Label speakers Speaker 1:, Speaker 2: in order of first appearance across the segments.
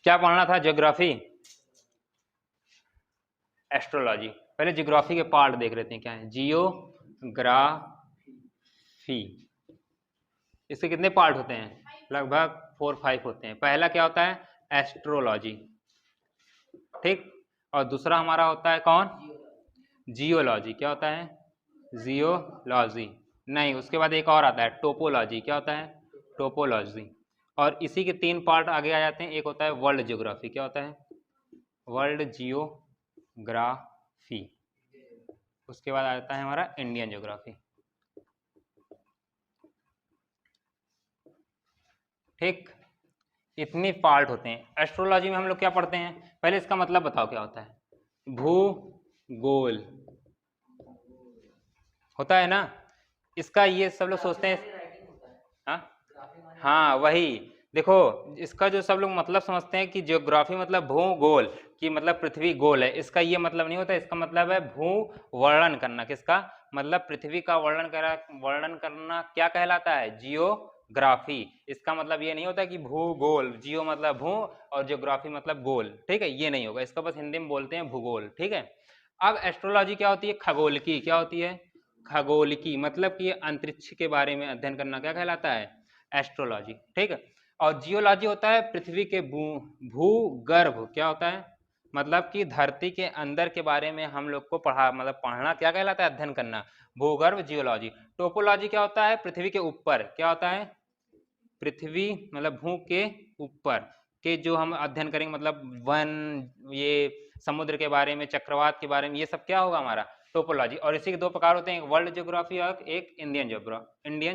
Speaker 1: क्या पढ़ना था? Geography, astrology. पहले ज्योग्राफी के पार्ट देख लेते हैं क्या है। जियोग्राफी, इसके कितने पार्ट होते हैं? लगभग 4-5 होते हैं। पहला क्या होता है? एस्ट्रोलॉजी, ठीक। और दूसरा हमारा होता है कौन? जियोलॉजी। क्या होता है? जियोलॉजी। नहीं, उसके बाद एक और आता है टोपोलॉजी। क्या होता है? टोपोलॉजी। और इसी के 3 पार्ट आगे आ जाते हैं। एक होता है वर्ल्ड ज्योग्राफी। क्या होता है? World geography. उसके बाद आता है हमारा इंडियन ज्योग्राफी, ठीक। इतने पार्ट होते हैं। एस्ट्रोलॉजी में हम लोग क्या पढ़ते हैं? पहले इसका मतलब बताओ क्या होता है? भूगोल होता है ना। इसका ये सब लोग सोचते हैं, हाँ वही। देखो, इसका जो सब लोग मतलब समझते हैं कि ज्योग्राफी मतलब भूगोल, कि मतलब पृथ्वी गोल है, इसका ये मतलब नहीं होता। इसका मतलब है भू वर्णन करना। किसका? मतलब पृथ्वी का वर्णन करना क्या कहलाता है? जियोग्राफी। इसका मतलब ये नहीं होता कि भूगोल, जियो मतलब भू और ज्योग्राफी मतलब गोल, ठीक है, ये नहीं होगा। इसका बस हिंदी में बोलते हैं भूगोल, ठीक है। अब एस्ट्रोलॉजी क्या होती है? खगोल की। क्या होती है? खगोल की। मतलब कि अंतरिक्ष के बारे में अध्ययन करना क्या कहलाता है? एस्ट्रोलॉजी, ठीक है। और जियोलॉजी होता है पृथ्वी के भूगर्भ। क्या होता है? मतलब कि धरती के अंदर के बारे में हम लोग को पढ़ना क्या कहलाता है? अध्ययन करना, भूगर्भ, जियोलॉजी। टोपोलॉजी क्या होता है? पृथ्वी के ऊपर। क्या होता है? पृथ्वी मतलब भू के ऊपर के जो हम अध्ययन करेंगे, मतलब वन, ये समुद्र के बारे में, चक्रवात के बारे में, ये सब क्या होगा? हमारा टोपोलॉजी। और इसी के 2 प्रकार होते हैं, एक वर्ल्ड ज्योग्राफी और एक इंडियन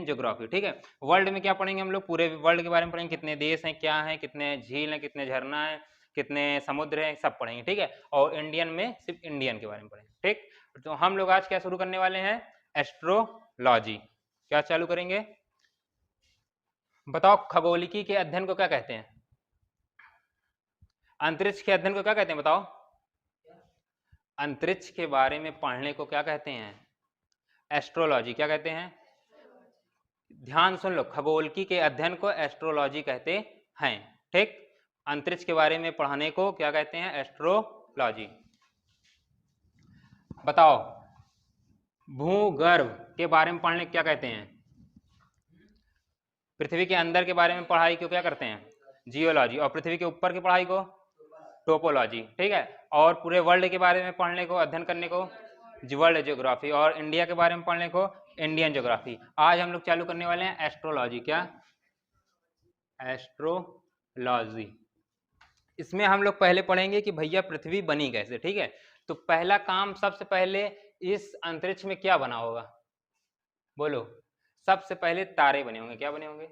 Speaker 1: ज्योग्राफी, ठीक है। वर्ल्ड में क्या पढ़ेंगे हम लोग? पूरे वर्ल्ड के बारे में पढ़ेंगे, कितने देश हैं, क्या है, कितने झील हैं, कितने झरना है, कितने समुद्र हैं, सब पढ़ेंगे, ठीक है। और इंडियन में सिर्फ इंडियन के बारे में पढ़ेंगे, ठीक। तो हम लोग आज क्या शुरू करने वाले हैं? एस्ट्रोलॉजी। क्या चालू करेंगे? बताओ, खगोलिकी के अध्ययन को क्या कहते हैं? अंतरिक्ष के अध्ययन को क्या कहते हैं? बताओ, अंतरिक्ष के बारे में पढ़ने को क्या कहते हैं? एस्ट्रोलॉजी। क्या कहते हैं? ध्यान सुन लो, खगोलिकी के अध्ययन को एस्ट्रोलॉजी कहते हैं, ठीक। अंतरिक्ष के बारे में पढ़ने को क्या कहते हैं? एस्ट्रोलॉजी। बताओ, भूगर्भ के बारे में पढ़ने क्या कहते हैं? पृथ्वी के अंदर के बारे में पढ़ाई को क्या करते हैं? जियोलॉजी। और पृथ्वी के ऊपर की पढ़ाई को टोपोलॉजी, ठीक है। और पूरे वर्ल्ड के बारे में पढ़ने को, अध्ययन करने को वर्ल्ड ज्योग्राफी। और इंडिया के बारे में पढ़ने को इंडियन ज्योग्राफी। आज हम लोग चालू करने वाले हैं एस्ट्रोलॉजी। क्या? एस्ट्रोलॉजी। इसमें हम लोग पहले पढ़ेंगे कि भैया पृथ्वी बनी कैसे, ठीक है। तो पहला काम, सबसे पहले इस अंतरिक्ष में क्या बना होगा? बोलो। सबसे पहले तारे बने होंगे। क्या बने होंगे?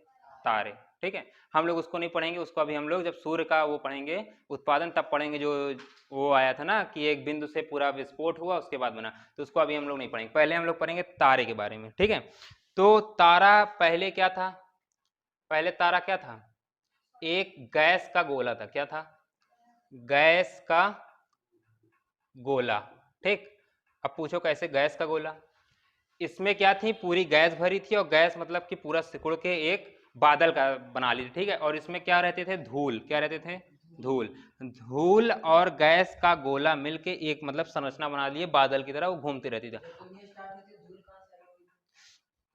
Speaker 1: तारे, ठीक है। हम लोग उसको नहीं पढ़ेंगे, उसको अभी हम लोग जब सूर्य का वो पढ़ेंगे, उत्पादन, तब पढ़ेंगे। जो वो आया था ना कि एक बिंदु से पूरा विस्फोट हुआ, उसके बाद बना, तो उसको अभी हम लोग नहीं पढ़ेंगे। पहले हम लोग पढ़ेंगे तारे के बारे में, ठीक है। तो तारा पहले क्या था? पहले तारा क्या था? एक गैस का गोला था। क्या था? गैस का गोला, ठीक। अब पूछो कैसे गैस का गोला? इसमें क्या थी? पूरी गैस भरी थी, और गैस मतलब कि पूरा सिकुड़ के एक बादल का बना ली थी, ठीक है। और इसमें क्या रहते थे? धूल। क्या रहते थे? धूल। धूल और गैस का गोला मिलके एक मतलब संरचना बना लिए बादल की तरह, वो घूमती रहती थी।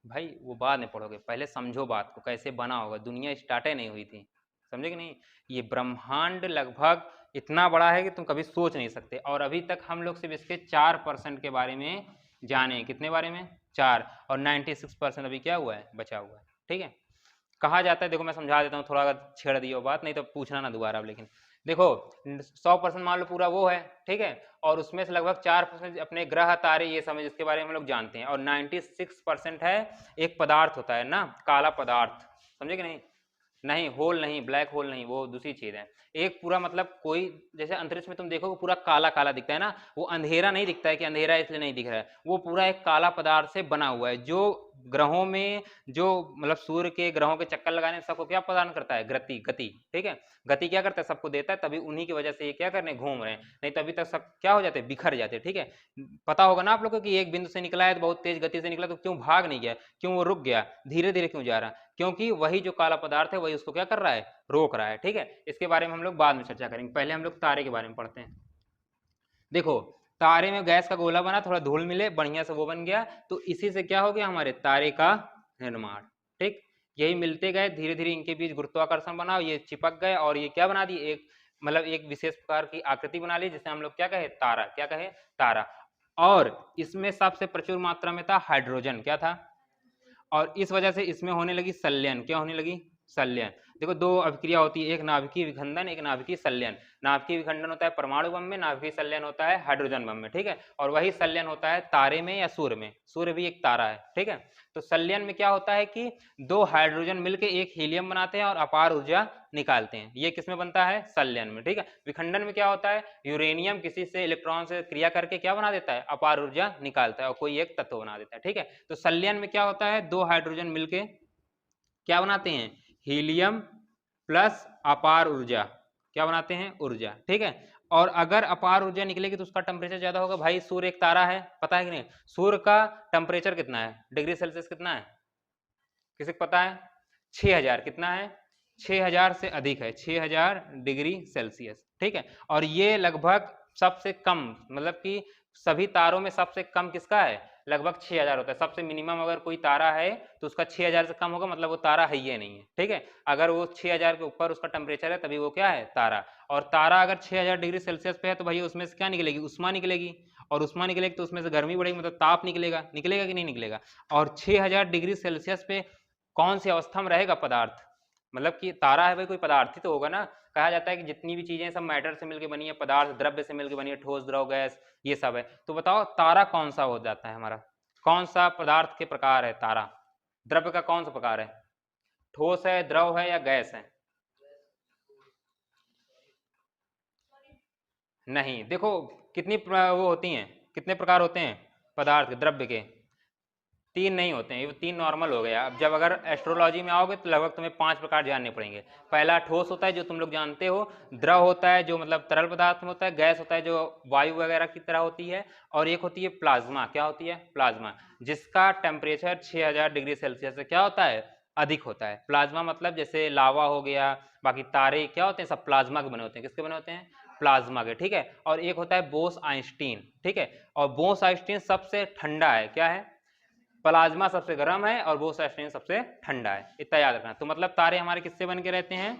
Speaker 1: भाई वो बाद में पढ़ोगे, पहले समझो बात को, कैसे बना होगा। दुनिया स्टार्ट ही नहीं हुई थी, समझे कि नहीं। ये ब्रह्मांड लगभग इतना बड़ा है कि तुम कभी सोच नहीं सकते। और अभी तक हम लोग सिर्फ इसके 4% के बारे में जाने। कितने बारे में? 4। और 96% अभी क्या हुआ है? बचा हुआ है, ठीक है। कहा जाता है, देखो मैं समझा देता हूँ थोड़ा, अगर छेड़ दियो बात, नहीं तो पूछना ना दोबारा। लेकिन देखो, 100% मान लो पूरा वो है, ठीक है। और उसमें से लगभग 4% अपने ग्रह तारे ये समझ, इसके बारे में हम लोग जानते हैं। और 96% है एक पदार्थ होता है ना, काला पदार्थ, समझे कि नहीं। नहीं, होल नहीं, ब्लैक होल नहीं, वो दूसरी चीज है। एक पूरा मतलब कोई, जैसे अंतरिक्ष में तुम देखोगे पूरा काला काला दिखता है ना, वो अंधेरा नहीं दिखता है कि अंधेरा इसलिए नहीं दिख रहा है, वो पूरा एक काला पदार्थ से बना हुआ है, जो ग्रहों में जो मतलब सूर्य के ग्रहों के चक्कर लगाने से सबको क्या प्रदान करता है? गति, गति, ठीक है। गति क्या करता है? सबको देता है, तभी उन्हीं की वजह से ये क्या कर रहे हैं? घूम रहे हैं, नहीं तो अभी तक सब क्या हो जाते? बिखर जाते, ठीक है। पता होगा ना आप लोगों को कि एक बिंदु से निकला है तो बहुत तेज गति से निकला, तो क्यों भाग नहीं गया? क्यों वो रुक गया? धीरे धीरे क्यों जा रहा? क्योंकि वही जो काला पदार्थ है वही उसको क्या कर रहा है? रोक रहा है, ठीक है। इसके बारे में हम लोग बाद में चर्चा करेंगे, पहले हम लोग तारे के बारे में पढ़ते हैं। देखो, तारे में गैस का गोला बना, थोड़ा धूल मिले, बढ़िया से वो बन गया, तो इसी से क्या हो गया? हमारे तारे का निर्माण, ठीक। यही मिलते गए, धीरे धीरे इनके बीच गुरुत्वाकर्षण बना, ये चिपक गए और ये क्या बना दिए? एक मतलब एक विशेष प्रकार की आकृति बना ली, जिसे हम लोग क्या कहे? तारा। क्या कहे? तारा। और इसमें सबसे प्रचुर मात्रा में था हाइड्रोजन। क्या था? और इस वजह से इसमें होने लगी संलयन। क्या होने लगी? संलयन। देखो, दो अभिक्रिया होती है, एक नाभिकीय विखंडन, एक नाभिकीय संलयन। नाभिकीय विखंडन होता है परमाणु बम में, नाभिकीय संलयन होता है हाइड्रोजन बम में, ठीक है। और वही संलयन होता है तारे में या सूर्य में। सूर्य भी एक तारा है, ठीक है। तो संलयन में क्या होता है कि दो हाइड्रोजन मिलकर एक हीलियम बनाते हैं और अपार ऊर्जा निकालते हैं। ये किसमें बनता है? संलयन में, ठीक है। विखंडन में क्या होता है? यूरेनियम किसी से इलेक्ट्रॉन से क्रिया करके क्या बना देता है? अपार ऊर्जा निकालता है और कोई एक तत्व बना देता है, ठीक है। तो संलयन में क्या होता है? दो हाइड्रोजन मिलके क्या बनाते हैं? हीलियम प्लस अपार ऊर्जा। क्या बनाते हैं? ऊर्जा, ठीक है। और अगर अपार ऊर्जा निकलेगी तो उसका टेम्परेचर ज्यादा होगा। भाई सूर्य एक तारा है, पता है कि नहीं? सूर्य का टेम्परेचर कितना है? डिग्री सेल्सियस कितना है? किसी को पता है? 6000। कितना है? 6000 से अधिक है, 6000 डिग्री सेल्सियस, ठीक है। और ये लगभग सबसे कम, मतलब कि सभी तारों में सबसे कम किसका है? लगभग 6000 होता है। सबसे मिनिमम अगर कोई तारा है तो उसका 6000 से कम होगा, मतलब वो तारा है ही नहीं है, ठीक है। अगर वो 6000 के ऊपर उसका टेम्परेचर है तभी वो क्या है? तारा। और तारा अगर 6000 डिग्री सेल्सियस पे है तो भाई उसमें से क्या निकलेगी? उष्मा निकलेगी। और उष्मा निकलेगी तो उसमें से गर्मी बढ़ेगी, मतलब ताप निकलेगा। निकलेगा कि नहीं निकलेगा? और 6000 डिग्री सेल्सियस पे कौन सी अवस्था में रहेगा पदार्थ? मतलब कि तारा है भाई, कोई पदार्थ ही तो होगा ना। कहा जाता है कि जितनी भी चीजें सब मैटर से मिलकर बनी है, पदार्थ द्रव्य से मिलकर बनी है, ठोस द्रव गैस ये सब है। तो बताओ तारा कौन सा हो जाता है हमारा? कौन सा पदार्थ के प्रकार है तारा? द्रव्य का कौन सा प्रकार है? ठोस है, द्रव है या गैस है? नहीं, देखो कितनी वो होती हैं, कितने प्रकार होते हैं पदार्थ द्रव्य के? तीन नहीं होते हैं, ये तीन नॉर्मल हो गया। अब जब अगर एस्ट्रोलॉजी में आओगे तो लगभग तुम्हें 5 प्रकार जानने पड़ेंगे। पहला ठोस होता है जो तुम लोग जानते हो, द्रव होता है जो मतलब तरल पदार्थ में होता है, गैस होता है जो वायु वगैरह की तरह होती है, और एक होती है प्लाज्मा। क्या होती है? प्लाज्मा, जिसका टेम्परेचर 6000 डिग्री सेल्सियस से क्या होता है? अधिक होता है। प्लाज्मा मतलब जैसे लावा हो गया, बाकी तारे क्या होते हैं? सब प्लाज्मा के बने होते हैं। किसके बने होते हैं? प्लाज्मा के, ठीक है। और एक होता है बोस आइंस्टीन, ठीक है। और बोस आइंस्टीन सबसे ठंडा है। क्या है? प्लाज्मा सबसे गर्म है और बोस आइंस्टीन सबसे ठंडा है, इतना याद रखना। तो मतलब तारे हमारे किससे बन के रहते हैं?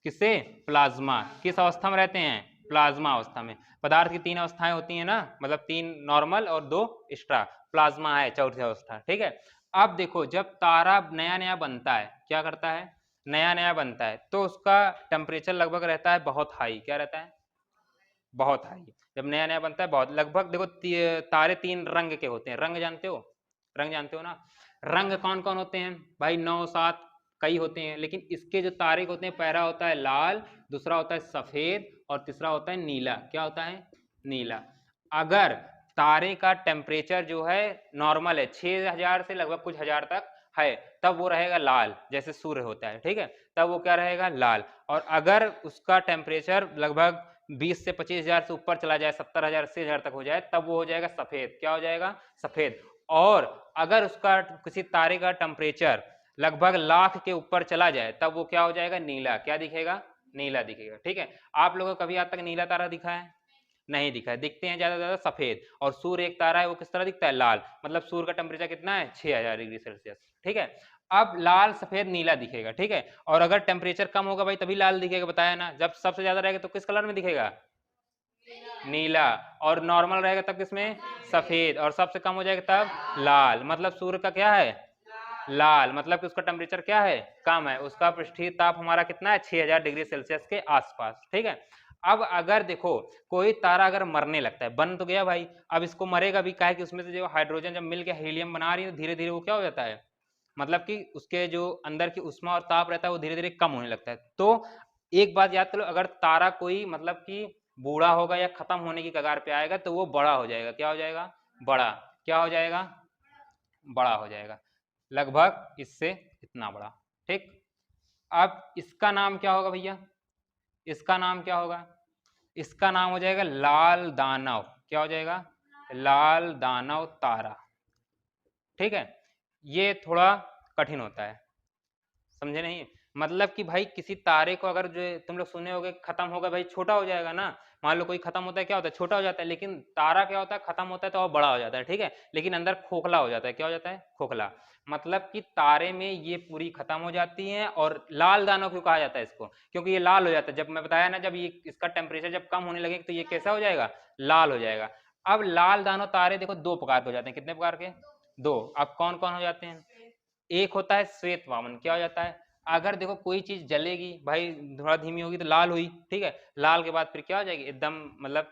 Speaker 1: किससे? प्लाज्मा। किस अवस्था में रहते हैं? प्लाज्मा अवस्था में। पदार्थ की तीन अवस्थाएं होती हैं ना, मतलब तीन नॉर्मल और दो एक्स्ट्रा, प्लाज्मा है चौथी अवस्था, ठीक है। अब देखो, जब तारा नया नया बनता है, क्या करता है? नया नया बनता है तो उसका टेम्परेचर लगभग रहता है बहुत हाई। क्या रहता है? बहुत हाई। जब नया नया बनता है बहुत, लगभग देखो तारे तीन रंग के होते हैं। रंग जानते हो? रंग जानते हो ना? रंग कौन कौन होते हैं भाई? 9 7 कई होते हैं, लेकिन इसके जो तारे होते हैं, पहला होता है लाल, दूसरा होता है सफेद और तीसरा होता है नीला। क्या होता है? नीला। अगर तारे का टेम्परेचर जो है नॉर्मल है, 6000 से लगभग कुछ हजार तक है, तब वो रहेगा लाल, जैसे सूर्य होता है, ठीक है। तब वो क्या रहेगा? लाल। और अगर उसका टेम्परेचर लगभग 20 से 25,000 से ऊपर चला जाए, 70,000 80,000 तक हो जाए, तब वो हो जाएगा सफेद। क्या हो जाएगा? सफेद। और अगर उसका किसी तारे का टेम्परेचर लगभग लाख के ऊपर चला जाए, तब वो क्या हो जाएगा? नीला। क्या दिखेगा? नीला दिखेगा, ठीक है। आप लोगों को कभी आज तक नीला तारा दिखा है? नहीं दिखा है। दिखते हैं ज्यादा ज्यादा सफेद। और सूर्य एक तारा है, वो किस तरह दिखता है? लाल। मतलब सूर्य का टेम्परेचर कितना है? 6000 डिग्री सेल्सियस, ठीक है। अब लाल सफेद नीला दिखेगा, ठीक है। और अगर टेम्परेचर कम होगा भाई तभी लाल दिखेगा, बताया ना। जब सबसे ज्यादा रहेगा तो किस कलर में दिखेगा? नीला। और नॉर्मल रहेगा तब किसमें? सफेद। और सबसे कम हो जाएगा तब लाल। मतलब सूर्य का क्या है? लाल। मतलब कि उसका टेम्परेचर क्या है? कम है। उसका पृष्ठीय ताप हमारा कितना है? 6000 डिग्री सेल्सियस के आसपास, ठीक है। अब अगर देखो कोई तारा अगर मरने लगता है, बन तो गया भाई, अब इसको मरेगा भी, काहे कि उसमें से जो हाइड्रोजन जब मिल के हीलियम बना रही है, धीरे धीरे वो क्या हो जाता है? मतलब कि उसके जो अंदर की उष्मा और ताप रहता है वो धीरे धीरे कम होने लगता है। तो एक बात याद करो, अगर तारा कोई मतलब कि बूढ़ा होगा या खत्म होने की कगार पे आएगा तो वो बड़ा हो जाएगा। क्या हो जाएगा? बड़ा। क्या हो जाएगा? बड़ा हो जाएगा। लगभग इससे इतना बड़ा। ठीक, अब इसका नाम क्या होगा भैया, इसका नाम क्या होगा, इसका नाम हो जाएगा लाल दानव। क्या हो जाएगा, लाल दानव तारा। ठीक है, ये थोड़ा कठिन होता है, समझे नहीं, मतलब कि भाई किसी तारे को अगर जो तुम लोग सुने होगे खत्म होगा भाई छोटा हो जाएगा ना, मान लो कोई खत्म होता है क्या होता है, छोटा हो जाता है, लेकिन तारा क्या होता है, खत्म होता है तो और बड़ा हो जाता है। ठीक है, लेकिन अंदर खोखला हो जाता है। क्या हो जाता है, खोखला, मतलब कि तारे में ये पूरी खत्म हो जाती है। और लाल दानव क्यों कहा जाता है इसको, क्योंकि ये लाल हो जाता है, जब मैं बताया ना, जब ये इसका टेम्परेचर जब कम होने लगे तो ये कैसा हो जाएगा, लाल हो जाएगा। अब लाल दानव तारे देखो दो प्रकार के हो जाते हैं, कितने प्रकार के, दो। अब कौन कौन हो जाते हैं, एक होता है श्वेत वामन। क्या हो जाता है, अगर देखो कोई चीज जलेगी भाई, थोड़ा धीमी होगी तो लाल हुई, ठीक है, लाल के बाद फिर क्या हो जाएगी, एकदम मतलब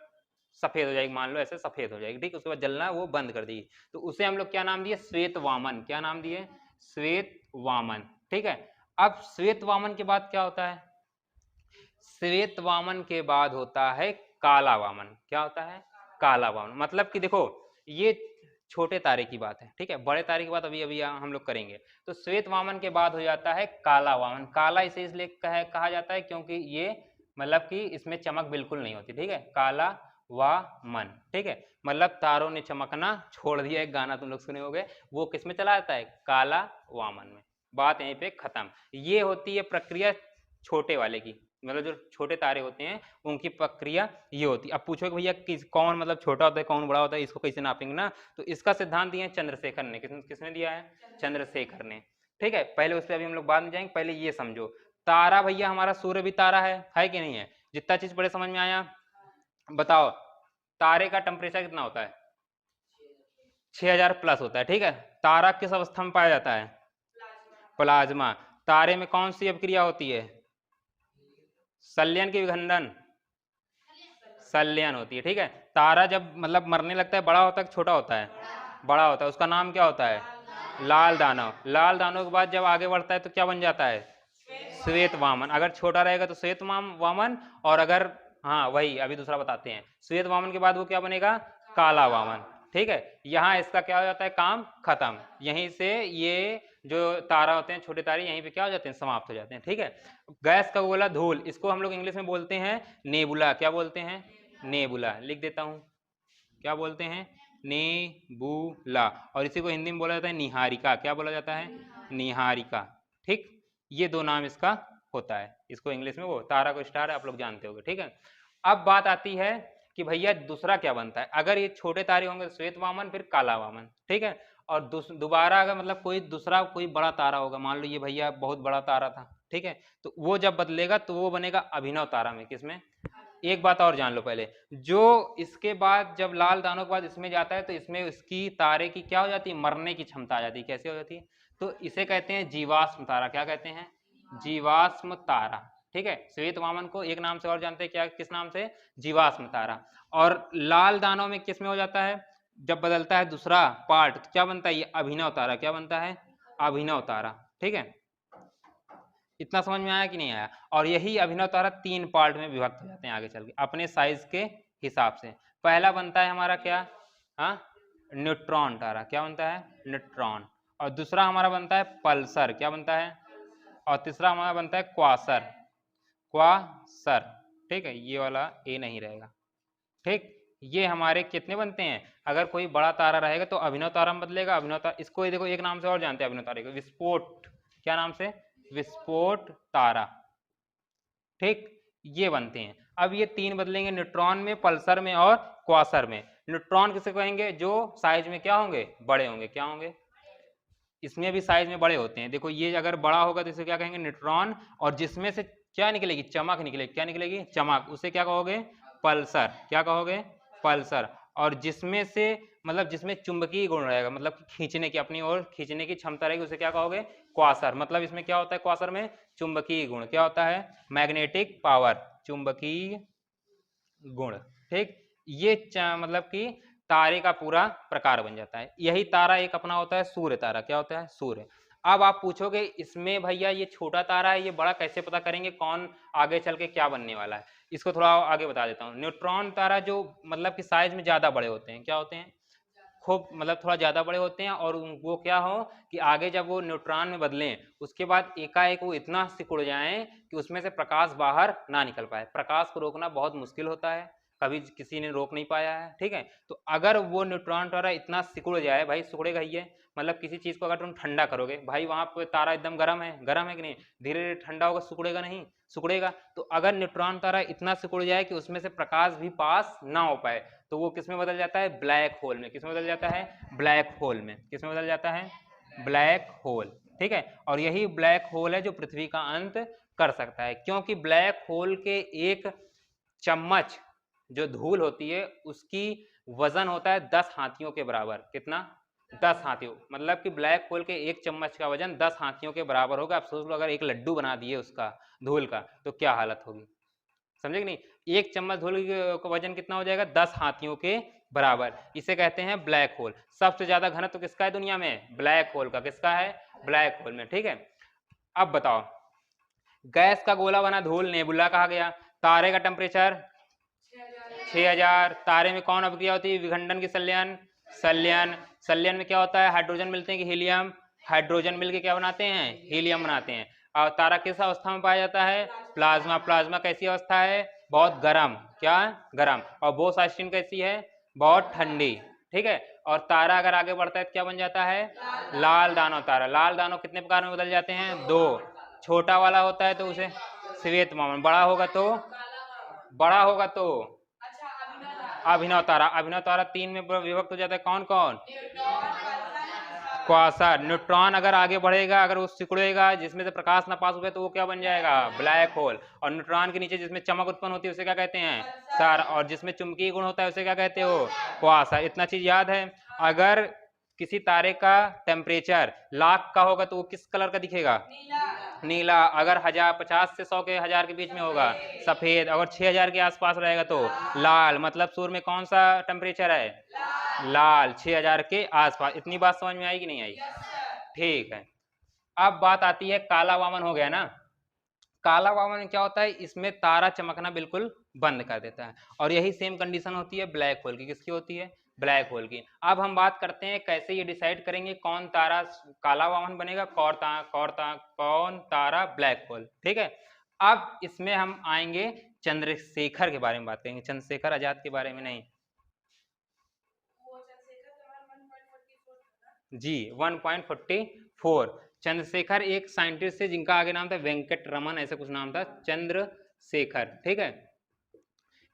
Speaker 1: सफेद हो जाएगी, मान लो ऐसे सफेद हो जाएगी। ठीक, उसके बाद जलना वो बंद कर देगी, तो उसे हम लोग क्या नाम दिए, श्वेत वामन। क्या नाम दिए, श्वेत वामन। ठीक है, अब श्वेत वामन के बाद क्या होता है, श्वेत वामन के बाद होता है काला वामन। क्या होता है, काला वामन। मतलब कि देखो ये छोटे तारे की बात है, ठीक है, बड़े तारे की बात अभी अभी हम लोग करेंगे। तो श्वेत वामन के बाद हो जाता है काला वामन। काला इसे इसलिए कहा जाता है क्योंकि ये मतलब कि इसमें चमक बिल्कुल नहीं होती। ठीक है, काला वामन। ठीक है, मतलब तारों ने चमकना छोड़ दिया, एक गाना तुम लोग सुने होंगे, वो किस में चला जाता है, काला वामन में। बात यहीं पे खत्म। ये होती है प्रक्रिया छोटे वाले की, मतलब जो छोटे तारे होते हैं उनकी प्रक्रिया ये होती है। अब पूछो कि भैया किस कौन मतलब छोटा होता है कौन बड़ा होता है, इसको कैसे नापेंगे ना, तो इसका सिद्धांत दिया है चंद्रशेखर ने। किसने दिया है, चंद्रशेखर ने। ठीक है, पहले उस पर अभी हम लोग बाद में जाएंगे, पहले ये समझो तारा भैया हमारा सूर्य भी तारा है कि नहीं है, जितना चीज बड़े समझ में आया। बताओ तारे का टेम्परेचर कितना होता है, 6000 प्लस होता है। ठीक है, तारा किस अवस्था में पाया जाता है, प्लाज्मा। तारे में कौन सी अपक्रिया होती है, संलयन की विखंडन, संलयन होती है। ठीक है, तारा जब मतलब मरने लगता है बड़ा होता है छोटा होता है, बड़ा होता है, उसका नाम क्या होता है, लाल दानव। लाल दानव के बाद जब आगे बढ़ता है तो क्या बन जाता है, श्वेत वामन। अगर छोटा रहेगा तो श्वेत वामन, और अगर हाँ वही अभी दूसरा बताते हैं, श्वेत वामन के बाद वो क्या बनेगा, काला वामन। ठीक है, यहाँ इसका क्या हो जाता है, काम खत्म। यहीं से ये जो तारा होते हैं छोटे तारे यहीं पे क्या हो जाते हैं, समाप्त हो जाते हैं। ठीक है, गैस का गोला धूल, इसको हम लोग इंग्लिश में बोलते हैं नेबुला। क्या बोलते हैं, नेबुला। लिख देता हूं, क्या बोलते हैं, नेबुला। और इसी को हिंदी में बोला जाता है निहारिका। क्या बोला जाता है, निहारिका। ठीक, ये दो नाम इसका होता है। इसको इंग्लिश में वो तारा को स्टार आप लोग जानते होंगे। ठीक है, अब बात आती है कि भैया दूसरा क्या बनता है, अगर ये छोटे तारे होंगे तो श्वेत वामन फिर काला वामन। ठीक है, और दोबारा अगर मतलब कोई दूसरा कोई बड़ा तारा होगा, मान लो ये भैया बहुत बड़ा तारा था, ठीक है, तो वो जब बदलेगा तो वो बनेगा अभिनव तारा में। किसमें, एक बात और जान लो पहले, जो इसके बाद जब लाल दानों के बाद इसमें जाता है तो इसमें उसकी तारे की क्या हो जाती है, मरने की क्षमता आ जाती है। कैसे हो जाती है, तो इसे कहते हैं जीवाश्म तारा। क्या कहते हैं, जीवाश्म तारा। ठीक है, श्वेत वामन को एक नाम से और जानते हैं, क्या किस नाम से, जीवाश्म तारा। और लाल दानों में किस में हो जाता है, जब बदलता है दूसरा पार्ट तो क्या बनता है, ये अभिनव तारा। क्या बनता है, अभिनव तारा। ठीक है, इतना समझ में आया कि नहीं आया। और यही अभिनव तारा 3 पार्ट में विभक्त हो जाते हैं आगे चल के अपने साइज के हिसाब से। पहला बनता है हमारा क्या, हाँ, न्यूट्रॉन तारा। क्या बनता है, न्यूट्रॉन। और दूसरा हमारा बनता है पल्सर। क्या बनता है, और तीसरा हमारा बनता है क्वासर। क्वासर। ठीक है, ये वाला ए नहीं रहेगा। ठीक, ये हमारे कितने बनते हैं, अगर कोई बड़ा तारा रहेगा तो अभिनव तारा में बदलेगा। अभिनव तारा, इसको ये देखो एक नाम से और जानते हैं अभिनव तारे को, विस्फोट। क्या नाम से, विस्फोट तारा। ठीक, ये बनते हैं। अब ये 3 बदलेंगे न्यूट्रॉन में, पल्सर में और क्वासर में। न्यूट्रॉन किसे कहेंगे, जो साइज में क्या होंगे, बड़े होंगे। क्या होंगे, इसमें भी साइज में बड़े होते हैं। देखो ये अगर बड़ा होगा तो इसे क्या कहेंगे, न्यूट्रॉन। और जिसमें से क्या निकलेगी, चमक निकलेगी। क्या निकलेगी, चमक, उसे क्या कहोगे, पल्सर। क्या कहोगे, पल्सर। और जिसमें से मतलब जिसमें चुंबकीय गुण रहेगा, मतलब खींचने की, अपनी ओर खींचने की क्षमता रहेगी, उसे क्या कहोगे, क्वासर। मतलब इसमें क्या होता है, क्वासर में चुंबकीय गुण। क्या होता है, मैग्नेटिक पावर, चुंबकीय गुण। ठीक, ये मतलब कि तारे का पूरा प्रकार बन जाता है। यही तारा एक अपना होता है सूर्य तारा। क्या होता है, सूर्य। अब आप पूछोगे इसमें भैया ये छोटा तारा है, ये बड़ा कैसे पता करेंगे, कौन आगे चल के क्या बनने वाला है। इसको थोड़ा आगे बता देता हूँ। न्यूट्रॉन तारा जो मतलब कि साइज में ज्यादा बड़े होते हैं, क्या होते हैं, खूब मतलब थोड़ा ज़्यादा बड़े होते हैं, और वो क्या हो कि आगे जब वो न्यूट्रॉन में बदलें उसके बाद एकाएक वो इतना सिकुड़ जाएं कि उसमें से प्रकाश बाहर ना निकल पाए। प्रकाश को रोकना बहुत मुश्किल होता है, कभी किसी ने रोक नहीं पाया है, ठीक है। तो अगर वो न्यूट्रॉन तारा इतना सिकुड़ जाए, भाई सिकुड़ेगा ही है, मतलब किसी चीज़ को अगर तुम ठंडा करोगे, भाई वहाँ पे तारा एकदम गर्म है कि नहीं, धीरे धीरे ठंडा होगा, सिकुड़ेगा नहीं, सिकुड़ेगा। तो अगर न्यूट्रॉन तारा इतना सिकुड़ जाए कि उसमें से प्रकाश भी पास ना हो पाए, तो वो किस में बदल जाता है? ब्लैक होल में। किस में बदल जाता है? ब्लैक होल में। किस में बदल जाता है? ब्लैक होल, ठीक है। और यही ब्लैक होल है जो पृथ्वी का अंत कर सकता है, क्योंकि ब्लैक होल के एक चम्मच जो धूल होती है उसकी वजन होता है 10 हाथियों के बराबर। कितना? 10 हाथियों। मतलब कि ब्लैक होल के एक चम्मच का वजन 10 हाथियों के बराबर होगा। आप सोच लो अगर एक लड्डू बना दिए उसका धूल का, तो क्या हालत होगी, समझे कि नहीं। एक चम्मच धूल का वजन कितना हो जाएगा? 10 हाथियों के बराबर। इसे कहते हैं ब्लैक होल। सबसे ज्यादा घनत्व तो किसका है दुनिया में? ब्लैक होल का। किसका है? ब्लैक होल में, ठीक है। अब बताओ, गैस का गोला बना धूल नेबुला कहा गया। तारे का टेम्परेचर 6000। तारे में कौन अभिक्रिया होती है? विखंडन की संलयन। संलयन। संलयन में क्या होता है? हाइड्रोजन मिलते हैं कि हीलियम? हाइड्रोजन मिलके क्या बनाते हैं? हीलियम बनाते हैं। और तारा किस अवस्था में पाया जाता है? प्लाज्मा। प्लाज्मा कैसी अवस्था है? बहुत गर्म। क्या? गर्म। और बोस आइंस्टीन कैसी है? बहुत ठंडी, ठीक है। और तारा अगर आगे बढ़ता है तो क्या बन जाता है? लाल दानव तारा। लाल दानव कितने प्रकार में बदल जाते हैं? 2। छोटा वाला होता है तो उसे श्वेत वामन, बड़ा होगा तो अभिनव तारा। अभिनव तारा 3 में विभक्त हो जाता है। कौन कौन? क्वासर। न्यूट्रॉन अगर आगे बढ़ेगा, अगर वो सिकुड़ेगा, जिसमें से प्रकाश न पास हुए, तो वो क्या बन जाएगा? Black hole. और न्यूट्रॉन के नीचे जिसमें चमक उत्पन्न होती है उसे क्या कहते हैं? सर। और जिसमें चुंबकीय गुण होता है उसे क्या कहते हो? क्वासर। इतना चीज याद है। अगर किसी तारे का टेम्परेचर लाख का होगा तो वो किस कलर का दिखेगा? नीला। अगर 50 से 100 के 1000 के बीच में होगा, सफेद। अगर 6000 के आसपास रहेगा तो लाल। मतलब सूर्य में कौन सा टेम्परेचर है? लाल। 6000 के आसपास। इतनी बात समझ में आई कि नहीं आई? ठीक है। अब बात आती है, काला वामन हो गया ना। काला वामन में क्या होता है? इसमें तारा चमकना बिल्कुल बंद कर देता है। और यही सेम कंडीशन होती है ब्लैक होल की। किसकी होती है? ब्लैक होल की। अब हम बात करते हैं कैसे ये डिसाइड करेंगे कौन तारा काला वामन बनेगा, कौन तारा ब्लैक होल, ठीक है। अब इसमें हम आएंगे चंद्रशेखर के बारे में बात करेंगे, चंद्रशेखर आजाद के बारे में नहीं जी। 1.44। चंद्रशेखर एक साइंटिस्ट है जिनका आगे नाम था वेंकट रमन, ऐसे कुछ नाम था, चंद्रशेखर, ठीक है।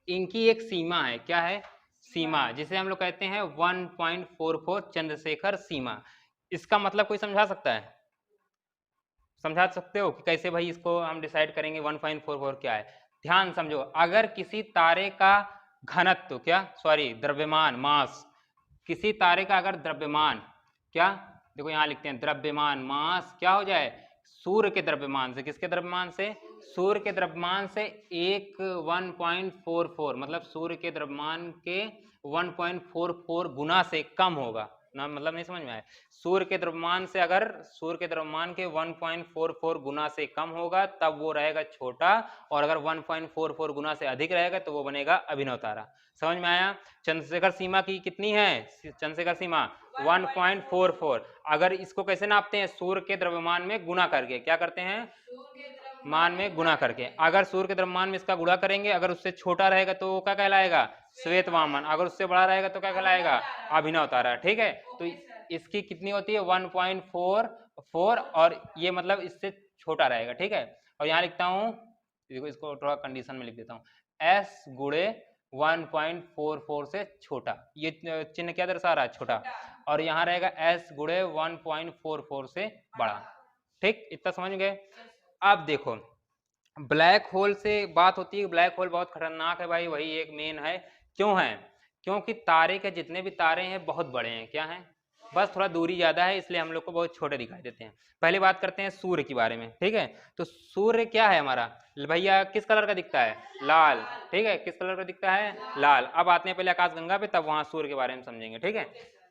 Speaker 1: इनकी एक सीमा है। क्या है? सीमा, जिसे हम लोग कहते हैं 1.44 चंद्रशेखर सीमा। इसका मतलब कोई समझा सकता है? समझा सकते हो कि कैसे भाई इसको हम डिसाइड करेंगे 1.44 क्या है? ध्यान समझो, अगर किसी तारे का घनत्व, क्या सॉरी द्रव्यमान, मास, किसी तारे का अगर द्रव्यमान, क्या देखो यहां लिखते हैं द्रव्यमान, मास क्या हो जाए? सूर्य के द्रव्यमान से। किसके द्रव्यमान से? सूर्य के द्रव्यमान से 1.44, मतलब सूर्य के द्रव्यमान के 1.44 गुना से कम होगा ना। मतलब नहीं समझ में आया? सूर्य के द्रव्यमान से, अगर सूर्य के द्रव्यमान के 1.44 गुना से कम होगा तब वो रहेगा छोटा, और अगर 1.44 गुना से अधिक रहेगा तो वो बनेगा अभिनव तारा। समझ में आया? चंद्रशेखर सीमा की कितनी है? चंद्रशेखर सीमा 1.44। अगर इसको कैसे नापते हैं? सूर्य के द्रव्यमान में गुना करके। क्या करते हैं? मान में गुना करके। अगर सूर्य के द्रव्यमान में इसका गुणा करेंगे, अगर उससे छोटा रहेगा तो वो क्या कहलाएगा? श्वेत वामन। अगर उससे बड़ा रहेगा तो क्या कहलाएगा? अभिनव तारा, ठीक है। तो इसकी कितनी होती है? 1.44, और ये मतलब इससे छोटा रहेगा, ठीक है। और यहाँ लिखता हूँ, देखो इसको थोड़ा कंडीशन में लिख देता हूँ, s गुणे 1.44 से छोटा। ये चिन्ह क्या दर्शा रहा है? छोटा। और यहाँ रहेगा s गुणे 1.44 से बड़ा, ठीक। इतना समझ गए? अब देखो, ब्लैक होल से बात होती है। ब्लैक होल बहुत खतरनाक है भाई, वही एक मेन है। क्यों है? क्योंकि तारे के जितने भी तारे हैं बहुत बड़े हैं। क्या हैं? बस थोड़ा दूरी ज्यादा है, इसलिए हम लोग को बहुत छोटे दिखाई देते हैं। पहले बात करते हैं सूर्य के बारे में, ठीक है। तो सूर्य क्या है हमारा भैया? किस कलर का दिखता है? लाल, ठीक है। किस कलर का दिखता है? लाल। अब आते हैं पहले आकाशगंगा पे, तब वहां सूर्य के बारे में समझेंगे, ठीक है।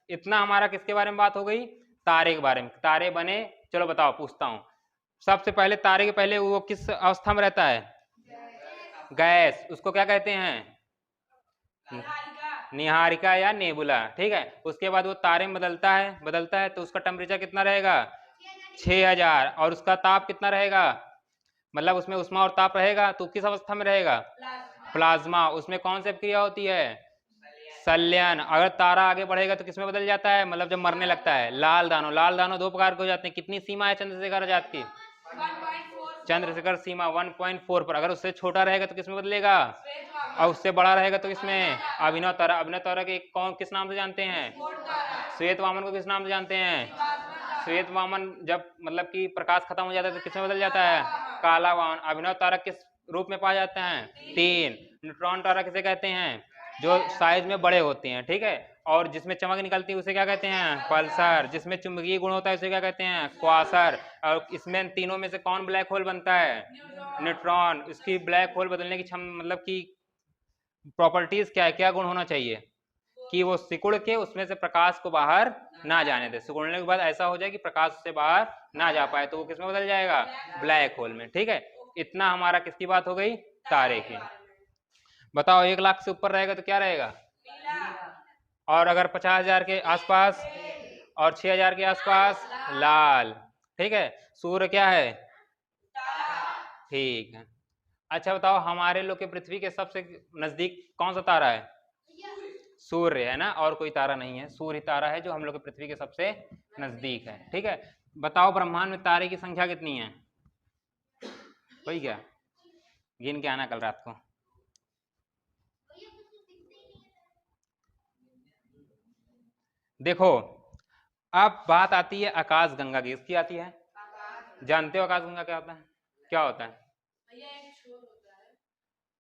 Speaker 1: इतना हमारा किसके बारे में बात हो गई? तारे के बारे में। तारे बने, चलो बताओ, पूछता हूँ। सबसे पहले तारे के पहले वो किस अवस्था में रहता है? गैस। उसको क्या कहते हैं? निहारिका या नेबुला, ठीक है। उसके बाद वो तारे में बदलता है तो उसका टेम्परेचर कितना रहेगा 6000, और उसका ताप कितना रहेगा, मतलब उसमें उष्मा और ताप रहेगा, तो किस अवस्था में रहेगा, प्लाज्मा। उसमें कौन सी क्रिया होती है, संलयन। अगर तारा आगे बढ़ेगा तो किसमें बदल जाता है, मतलब जब मरने लगता है, लाल दानों दो प्रकार के हो जाते हैं। कितनी सीमा है चंद्रशेखर आजाद की, चंद्रशेखर सीमा 1.4 पर। अगर उससे छोटा रहेगा तो किसमें बदलेगा, और उससे बड़ा रहेगा तो किसमें, अभिनव तारा। अभिनव तारा के कौन किस नाम से जानते हैं, श्वेत वामन को किस नाम से जानते हैं, श्वेत वामन। जब मतलब कि प्रकाश खत्म हो जाता है तो किसमें बदल जाता है, काला वामन। अभिनव तारा किस रूप में पाए जाते हैं, 3। न्यूट्रॉन तारा किसे कहते हैं, जो साइज में बड़े होते हैं, ठीक है। और जिसमें चमक निकलती है उसे क्या कहते हैं, पल्सर। जिसमें चुंबकीय गुण होता है उसे क्या कहते हैं, क्वासर। और इसमें तीनों में से कौन ब्लैक होल बनता है, न्यूट्रॉन। इसकी ब्लैक होल बदलने की मतलब की प्रॉपर्टीज क्या है, क्या गुण होना चाहिए, कि वो सिकुड़ के उसमें से प्रकाश को बाहर ना जाने दे। सिकुड़ने के बाद ऐसा हो जाए कि प्रकाश से बाहर ना जा पाए, तो वो किसमें बदल जाएगा, ब्लैक होल में, ठीक है। इतना हमारा किसकी बात हो गई, तारे की। बताओ 1 लाख से ऊपर रहेगा तो क्या रहेगा, और अगर 50,000 के आसपास और 6,000 के आसपास लाल, ठीक है। सूर्य क्या है, ठीक है। अच्छा बताओ हमारे लोग के पृथ्वी के सबसे नजदीक कौन सा तारा है, सूर्य है ना, और कोई तारा नहीं है, सूर्य तारा है जो हम लोग के पृथ्वी के सबसे नजदीक है, ठीक है। बताओ ब्रह्मांड में तारे की संख्या कितनी है, वही क्या गिन के आना कल रात को। देखो अब बात आती है आकाश गंगा की, इसकी आती है, जानते हो आकाश गंगा क्या होता है, क्या होता है,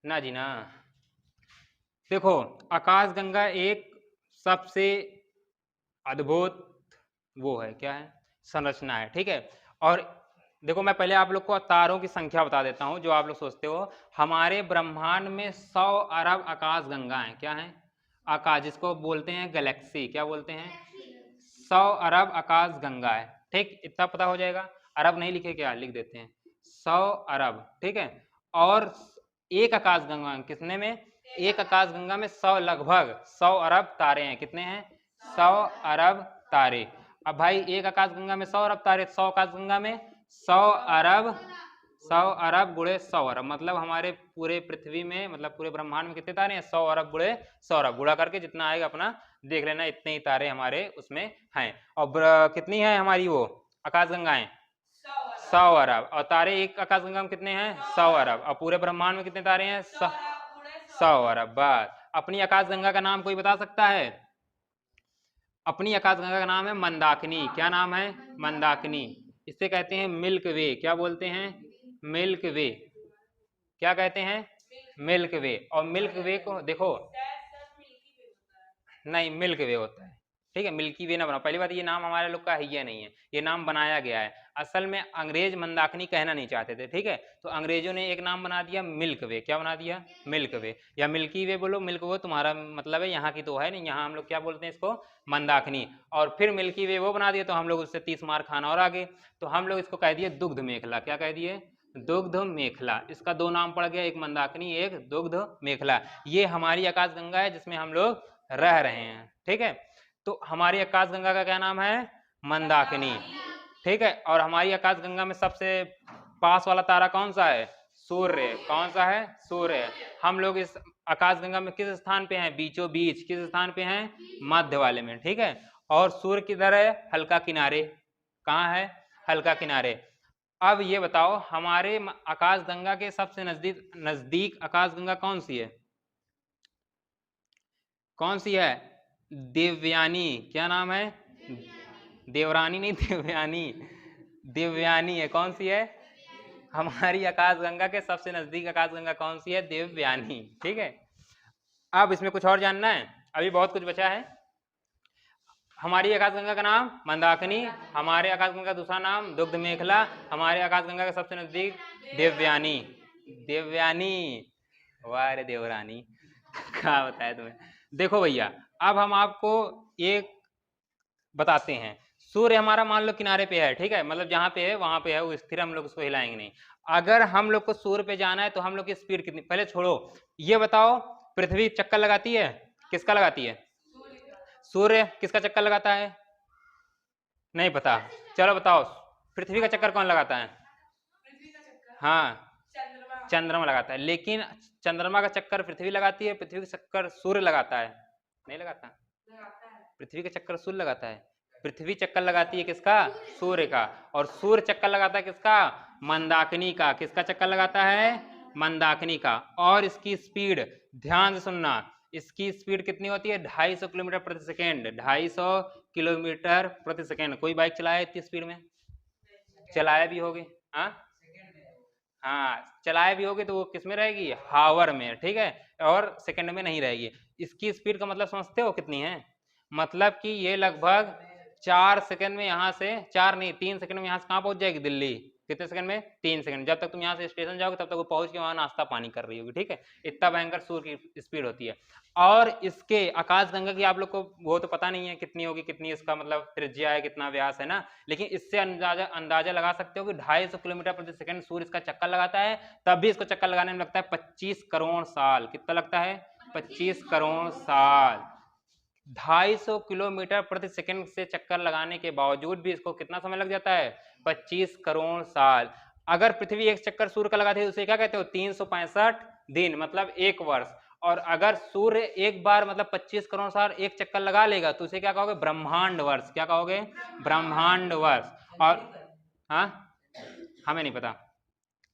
Speaker 1: ना जी ना। देखो आकाश गंगा एक सबसे अद्भुत वो है, क्या है, संरचना है, ठीक है। और देखो मैं पहले आप लोग को तारों की संख्या बता देता हूं, जो आप लोग सोचते हो। हमारे ब्रह्मांड में 100 अरब आकाश गंगा है, क्या है, आकाश, जिसको बोलते हैं गैलेक्सी, क्या बोलते हैं, 100 अरब आकाश गंगा है, ठीक। इतना पता हो जाएगा, अरब नहीं लिखे क्या, लिख देते हैं 100 अरब, ठीक है। और एक आकाश गंगा कितने में, एक आकाश गंगा में 100 लगभग 100 अरब तारे हैं, कितने हैं, 100 अरब तारे। अब भाई एक आकाश गंगा में 100 अरब तारे, 100 आकाश गंगा में 100 अरब, 100 अरब गुणे 100 अरब, मतलब हमारे पूरे पृथ्वी में, मतलब पूरे ब्रह्मांड में कितने तारे हैं, 100 अरब गुणे 100 अरब, गुणा करके जितना आएगा अपना देख लेना, इतने ही तारे हमारे उसमें हैं। और कितनी है हमारी वो आकाश गंगाएं, 100 अरब। और तारे एक आकाश गंगा में कितने हैं, 100 अरब। और पूरे ब्रह्मांड में कितने तारे हैं, 100 अरब। बस अपनी आकाश गंगा का नाम कोई बता सकता है, अपनी आकाश गंगा का नाम है मंदाकिनी, क्या नाम है, मंदाकिनी। इसे कहते हैं मिल्क वे, क्या बोलते हैं, मिल्क वे, क्या कहते हैं, मिल्क वे। और मिल्क वे को देखो, नहीं मिल्क वे होता है, ठीक है, मिल्की वे ना बनाओ। पहली बात ये नाम हमारे लोग का है नहीं है, ये नाम बनाया गया है। असल में अंग्रेज मंदाकिनी कहना नहीं चाहते थे, ठीक है, तो अंग्रेजों ने एक नाम बना दिया मिल्क वे, क्या बना दिया, मिल्क वे, या मिल्की वे बोलो, मिल्क वो तुम्हारा मतलब है, यहाँ की तो है नहीं, यहाँ हम लोग क्या बोलते हैं इसको, मंदाकिनी। और फिर मिल्की वे वो बना दिया, तो हम लोग उससे 30 मार खाना और आगे, तो हम लोग इसको कह दिए दुग्ध मेखला, क्या कह दिए, दुग्ध मेखला। इसका 2 नाम पड़ गया, एक मंदाकिनी एक दुग्ध मेखला। ये हमारी आकाश गंगा है जिसमें हम लोग रह रहे हैं, ठीक है। तो हमारी आकाश गंगा का क्या नाम है, मंदाकिनी, ठीक है। और हमारी आकाश गंगा में सबसे पास वाला तारा कौन सा है, सूर्य, कौन सा है, सूर्य। हम लोग इस आकाश गंगा में किस स्थान पे हैं, बीचों बीच, किस स्थान पे हैं, मध्य वाले में, ठीक है। और सूर्य किधर है, हल्का किनारे, कहाँ है, हल्का किनारे। अब ये बताओ हमारे आकाश गंगा के सबसे नजदीक आकाश गंगा कौन सी है, कौन सी है, देवयानी, क्या नाम है, देवरानी नहीं, देवयानी, देवयानी है, कौन सी है, हमारी आकाश गंगा के सबसे नजदीक आकाश गंगा कौन सी है, देवयानी, ठीक है। अब इसमें कुछ और जानना है, अभी बहुत कुछ बचा है। हमारी आकाश गंगा का नाम मंदाकिनी, हमारे आकाश गंगा का दूसरा नाम दुग्ध मेखला, हमारे आकाश गंगा के सबसे नजदीक देवयानी, देवयानी, वाह रे देवरानी, क्या बताया तुम्हें। देखो भैया अब हम आपको एक बताते हैं, सूर्य हमारा मान लो किनारे पे है, ठीक है, मतलब जहां पे है वहां पे है, वो स्थिर, हम लोग उसको हिलाएंगे नहीं। अगर हम लोग को सूर्य पे जाना है तो हम लोग की स्पीड कितनी, पहले छोड़ो, ये बताओ पृथ्वी चक्कर लगाती है, किसका लगाती है? सूर्य। किसका चक्कर लगाता है? नहीं पता, चलो बताओ। पृथ्वी का चक्कर कौन लगाता है? हाँ, चंद्रमा लगाता है। लेकिन चंद्रमा का चक्कर पृथ्वी लगाती है, पृथ्वी का चक्कर सूर्य लगाता है? नहीं लगाता। पृथ्वी का चक्कर सूर्य लगाता है। पृथ्वी चक्कर लगाती है किसका? सूर्य का। और सूर्य चक्कर लगाता है किसका? मंदाकिनी का। किसका चक्कर लगाता है? मंदाकिनी का। और इसकी स्पीड, ध्यान से सुनना, इसकी स्पीड कितनी होती है? 250 किलोमीटर प्रति सेकेंड। 250 किलोमीटर प्रति सेकेंड। कोई बाइक चलाया इतनी स्पीड में? चलाया भी होगी। हाँ हाँ, चलाए भी होगे तो वो किस में रहेगी? हावर में, ठीक है, और सेकंड में नहीं रहेगी। इसकी स्पीड का मतलब समझते हो कितनी है? मतलब कि ये लगभग 4 सेकंड में यहाँ से, 4 नहीं 3 सेकंड में यहाँ से कहाँ पहुंच जाएगी? दिल्ली। कितने सेकंड में? 3 सेकंड। जब तक तुम यहाँ से स्टेशन जाओगे तब तक वो पहुंच के वहां नाश्ता पानी कर रही होगी, ठीक है। इतना भयंकर सूर्य की स्पीड होती है। और इसके आकाशगंगा की आप लोग को वो तो पता नहीं है कितनी होगी, कितनी इसका मतलब त्रिज्या है, कितना व्यास है ना, लेकिन इससे अंदाजा लगा सकते हो कि 250 किलोमीटर प्रति सेकंड सूर्य इसका चक्कर लगाता है। तब भी इसको चक्कर लगाने में लगता है 25 करोड़ साल। कितना लगता है? 25 करोड़ साल। 250 किलोमीटर प्रति सेकंड से चक्कर लगाने के बावजूद भी इसको कितना समय लग जाता है? 25 करोड़ साल। अगर पृथ्वी एक चक्कर सूर्य का लगाती है उसे क्या कहते हो? 365 दिन, मतलब 1 वर्ष। और अगर सूर्य एक बार मतलब 25 करोड़ साल एक चक्कर लगा लेगा तो उसे क्या कहोगे? ब्रह्मांड वर्ष। क्या कहोगे? ब्रह्मांड वर्ष। और हाँ, हमें नहीं पता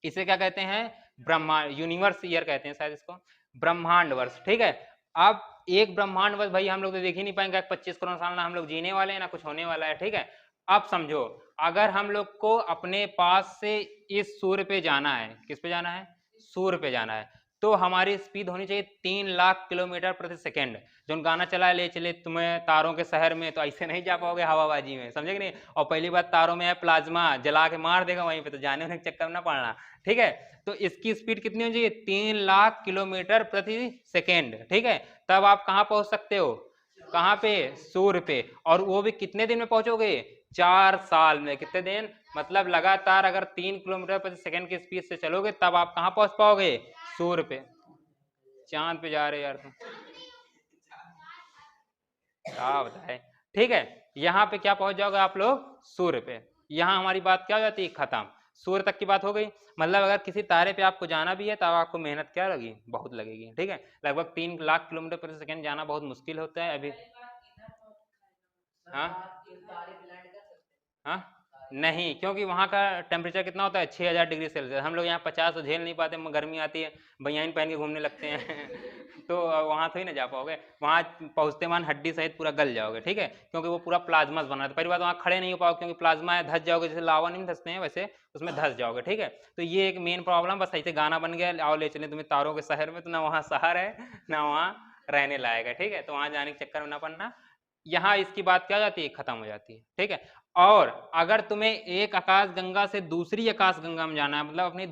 Speaker 1: इसे क्या कहते हैं? ब्रह्मांड, यूनिवर्स ईयर कहते हैं शायद इसको, ब्रह्मांड वर्ष, ठीक है। अब एक ब्रह्मांड वर्ष भाई हम लोग तो देख ही नहीं पाएंगे। 25 करोड़ साल ना हम लोग जीने वाले हैं ना कुछ होने वाला है, ठीक है। अब समझो, अगर हम लोग को अपने पास से इस सूर्य पे जाना है, किस पे जाना है? सूर्य पे जाना है, तो हमारी स्पीड होनी चाहिए 3 लाख किलोमीटर प्रति सेकेंड। जो गाना चला ले चले तुम्हें तारों के शहर में, तो ऐसे नहीं जा पाओगे हवाबाजी में, समझे कि नहीं। और पहली बात, तारों में है प्लाज्मा, जला के मार देगा वहीं पे, तो जाने होने के चक्कर में ना पड़ना, ठीक है। तो इसकी स्पीड कितनी होनी चाहिए? 3 लाख किलोमीटर प्रति सेकेंड, ठीक है। तब आप कहाँ पहुंच सकते हो? कहाँ पे? सूर्य पे। और वो भी कितने दिन में पहुंचोगे? 4 साल में। कितने दिन? मतलब लगातार अगर 3 किलोमीटर प्रति सेकेंड की स्पीड से चलोगे तब आप कहाँ पहुंच पाओगे? सूर्य पे। चांद पे जा रहे यार तुम, क्या बताए, ठीक है। यहाँ पे क्या पहुंच जाओगे आप लोग? सूर्य पे। यहाँ हमारी बात क्या हो जाती है? खत्म। सूर्य तक की बात हो गई। मतलब अगर किसी तारे पे आपको जाना भी है तब आपको मेहनत क्या लगी? बहुत लगेगी, ठीक है। लगभग 3 लाख किलोमीटर प्रति सेकेंड जाना बहुत मुश्किल होता है अभी। हाँ हाँ, नहीं, क्योंकि वहाँ का टेम्परेचर कितना होता है? 6000 डिग्री सेल्सियस। हम लोग यहाँ 50 तो झेल नहीं पाते, गर्मी आती है, बनियान पहन के घूमने लगते हैं तो वहाँ थोड़ी ना जा पाओगे। वहाँ पहुँचते मान हड्डी सहित पूरा गल जाओगे, ठीक है, क्योंकि वो पूरा प्लाज्मा बना है। पहली बात, वहाँ खड़े नहीं हो पाओगे क्योंकि प्लाज्मा है, धस जाओगे, जैसे लावा नहीं धसते हैं वैसे उसमें धस जाओगे, ठीक है। तो ये एक मेन प्रॉब्लम, बस ऐसे गाना बन गया, आओ ले चले तुम्हें तारों के शहर में, तो ना वहाँ शहर है ना वहाँ रहने लायक है, ठीक है। तो वहाँ जाने के चक्कर में ना पड़ना। यहाँ इसकी बात क्या जाती है? खत्म हो जाती है, ठीक है। और अगर तुम्हें एक आकाश गंगा से दूसरी आकाश गंगा में जाना है, मतलब अपनी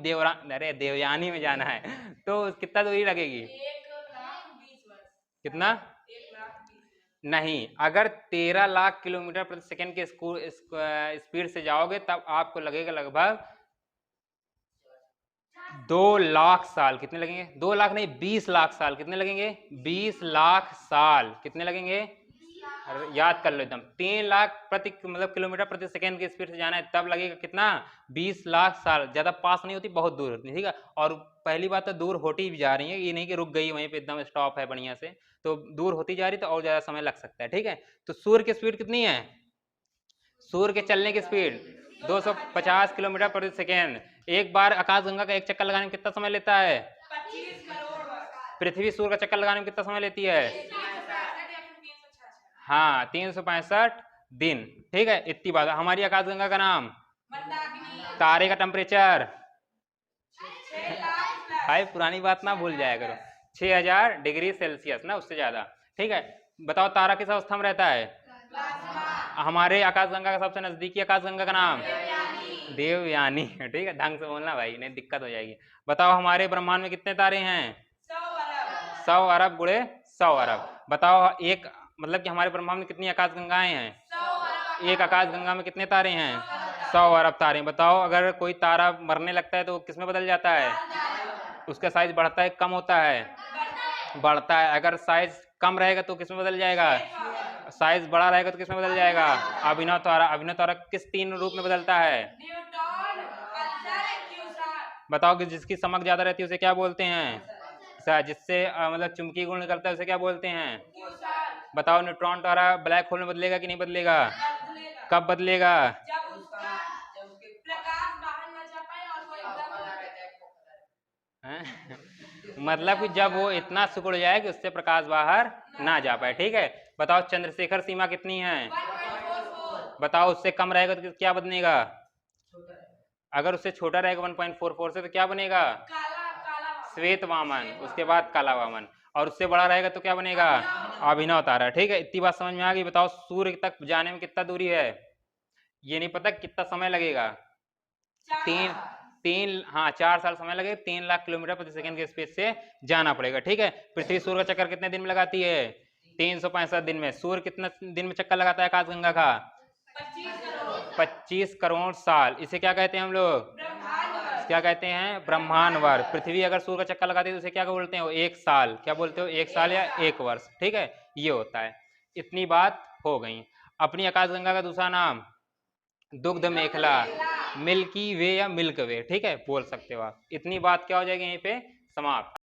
Speaker 1: देवयानी में जाना है, तो कितना दूरी लगेगी? कितना? नहीं, अगर 13 लाख किलोमीटर प्रति सेकंड के स्पीड से जाओगे तब आपको लगेगा लगभग 2 लाख साल। कितने लगेंगे? 2 लाख नहीं, 20 लाख साल। कितने लगेंगे? 20 लाख साल। कितने लगेंगे? याद कर लो एकदम। 3 लाख प्रति मतलब किलोमीटर प्रति सेकंड की स्पीड से जाना है तब लगेगा कितना? 20 लाख साल। ज्यादा पास नहीं होती, बहुत दूर होती, ठीक है। और पहली बात तो दूर होती भी जा रही है, ये नहीं कि रुक गई वहीं पे एकदम स्टॉप है बढ़िया से, तो दूर होती जा रही तो और ज्यादा समय लग सकता है, ठीक है। तो सूर्य की स्पीड कितनी है? सूर्य के चलने की स्पीड 250 किलोमीटर प्रति सेकेंड। एक बार आकाशगंगा का एक चक्कर लगाने में कितना समय लेता है? 25 करोड़। पृथ्वी सूर्य का चक्कर लगाने में कितना समय लेती है? हाँ, 365 दिन, ठीक है। इतनी बात। हमारी आकाशगंगा का नाम? तारे का टेम्परेचर? भाई पुरानी बात ना भूल जाया करो। 6000 डिग्री सेल्सियस ना, उससे ज्यादा, ठीक है। बताओ तारा किस अवस्था में रहता है? हमारे आकाशगंगा का सबसे नजदीकी आकाशगंगा का नाम? देवयानी, ठीक है। ढंग से बोलना भाई, नहीं दिक्कत हो जाएगी। बताओ हमारे ब्रह्मांड में कितने तारे हैं? 100 अरब गुणे 100 अरब। बताओ एक मतलब कि हमारे ब्रह्मांड में कितनी आकाशगंगाएं हैं? एक आकाशगंगा में कितने तारे हैं? 100 अरब तारे। बताओ अगर कोई तारा मरने लगता है तो किस में बदल जाता है? उसका साइज बढ़ता है कम होता है? बढ़ता है। अगर साइज कम रहेगा तो किस में बदल जाएगा, साइज बड़ा रहेगा तो किस में बदल जाएगा, अभिनव त्वरक। अभिनव त्वरक किस तीन रूप में बदलता है, बताओ कि जिसकी समक ज्यादा रहती है उसे क्या बोलते हैं, जिससे मतलब चुंबकीय गुण निकलता है उसे क्या बोलते हैं, बताओ न्यूट्रॉन तारा ब्लैक होल में बदलेगा कि नहीं बदलेगा, कब बदलेगा, मतलब कि जब वो इतना सिकुड़ जाए कि उससे प्रकाश बाहर ना जा पाए। ठीक है, बताओ चंद्रशेखर सीमा कितनी है, बताओ उससे कम रहेगा तो क्या बनेगा, अगर उससे छोटा रहेगा 1.44 से तो क्या बनेगा, श्वेत वामन, उसके बाद काला वामन, और उससे बड़ा रहेगा तो क्या बनेगा, अभिनव तारा। ठीक है, इतनी बात समझ में आ गई। बताओ सूर्य तक जाने में कितना दूरी है, ये नहीं पता कितना समय लगेगा, तीन हाँ 4 साल समय लगेगा, 3 लाख किलोमीटर प्रति सेकंड के स्पीड से जाना पड़ेगा। ठीक है, पृथ्वी सूर्य का चक्कर कितने दिन में लगाती है, 365 दिन में। सूर्य कितना दिन में चक्कर लगाता है आकाशगंगा का, 25 करोड़ साल। इसे क्या कहते हैं हम लोग, क्या कहते हैं, ब्रह्मांड वर्ष। पृथ्वी अगर सूर्य का चक्कर लगाती है तो उसे क्या बोलते हैं, एक साल। क्या बोलते हो, एक साल या एक वर्ष। ठीक है, ये होता है। इतनी बात हो गई। अपनी आकाशगंगा का दूसरा नाम दुग्ध मेखला, मिल्की वे या मिल्क वे। ठीक है, बोल सकते हो आप। इतनी बात क्या हो जाएगी यहीं पे समाप्त।